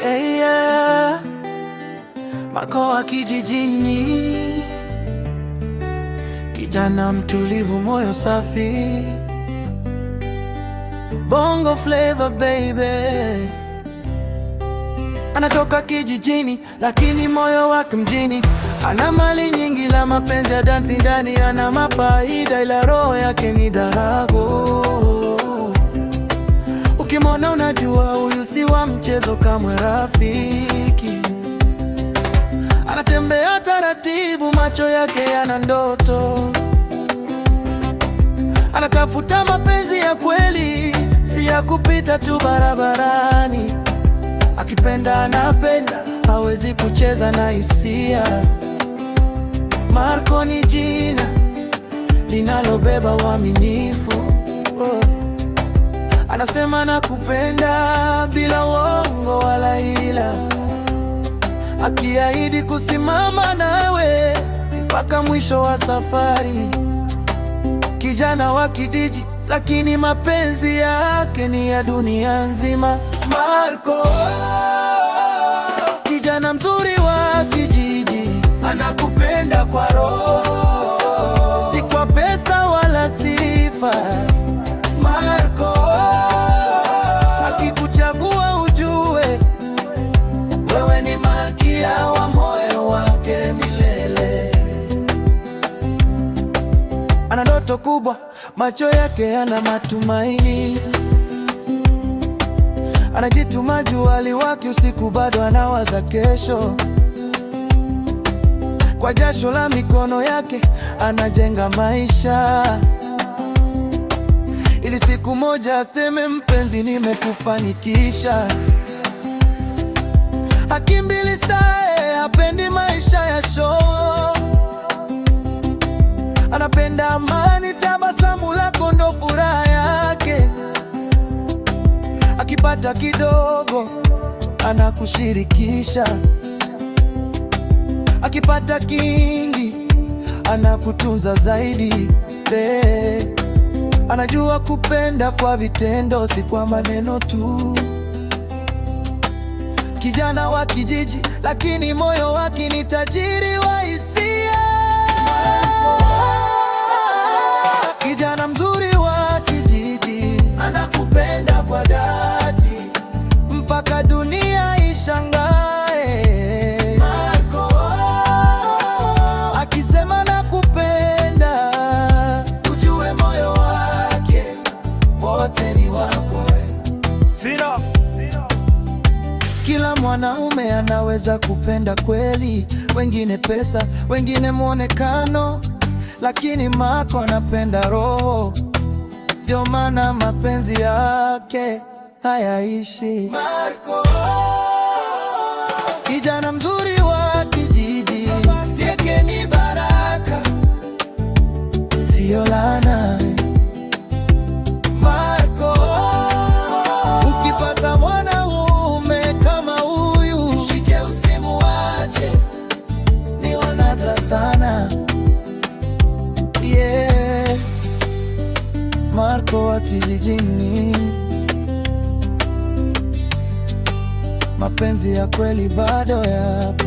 Hey, yeah. Marco wa kijijini, kijana mtulivu, moyo safi, bongo flavor baby. Anatoka kijijini lakini moyo wake mjini. Ana mali nyingi la mapenzi ya dansi ndani. Ana mafaida ila roho yake ni dhahabu. Ukimwona unajua huyu si wa mchezo kamwe, rafiki. Anatembea taratibu, macho yake yana ndoto. Anatafuta mapenzi ya kweli, si ya kupita tu barabarani. Akipenda anapenda, hawezi kucheza na hisia. Marco ni jina linalobeba uaminifu. Anasema nakupenda bila uongo wala hila, akiahidi kusimama nawe mpaka mwisho wa safari. Kijana wa kijiji lakini mapenzi yake ni ya dunia nzima. Marco, kijana mzuri wa kijiji, anakupenda kwa roho, si kwa pesa wala sifa. Marco, akikuchagua ujue wewe ni malkia wa moyo wake milele. Ana ndoto kubwa, macho yake yana matumaini. Anajituma juali wake usiku, bado anawaza kesho. Kwa jasho la mikono yake anajenga maisha, ili siku moja aseme mpenzi, nimekufanikisha. Hakimbili starehe, hapendi maisha ya show. Anapenda amani, tabasamu lako ndo furaha yake. Akipata kidogo anakushirikisha, akipata kingi anakutunza zaidi. Anajua kupenda kwa vitendo, si kwa maneno tu. Kijana wa kijiji lakini moyo wake ni tajiri wa hisia. Kijana mzuri wa kijiji, anakupenda kwa dhati mpaka dunia ishangae. Marco, akisema nakupenda, ujue moyo wake wote ni wako. Sina. Kila mwanaume anaweza kupenda kweli, wengine pesa, wengine mwonekano, lakini Marco anapenda roho. Ndio maana mapenzi yake hayaishi. Marco, kijana mzuri wa kijiji, yake ni baraka, sio laana. Marco, ukipata mwanaume kama huyu, shike usimuache, ni wanadra sana. Yeah. Marco wa kijijini, mapenzi ya kweli bado yapo.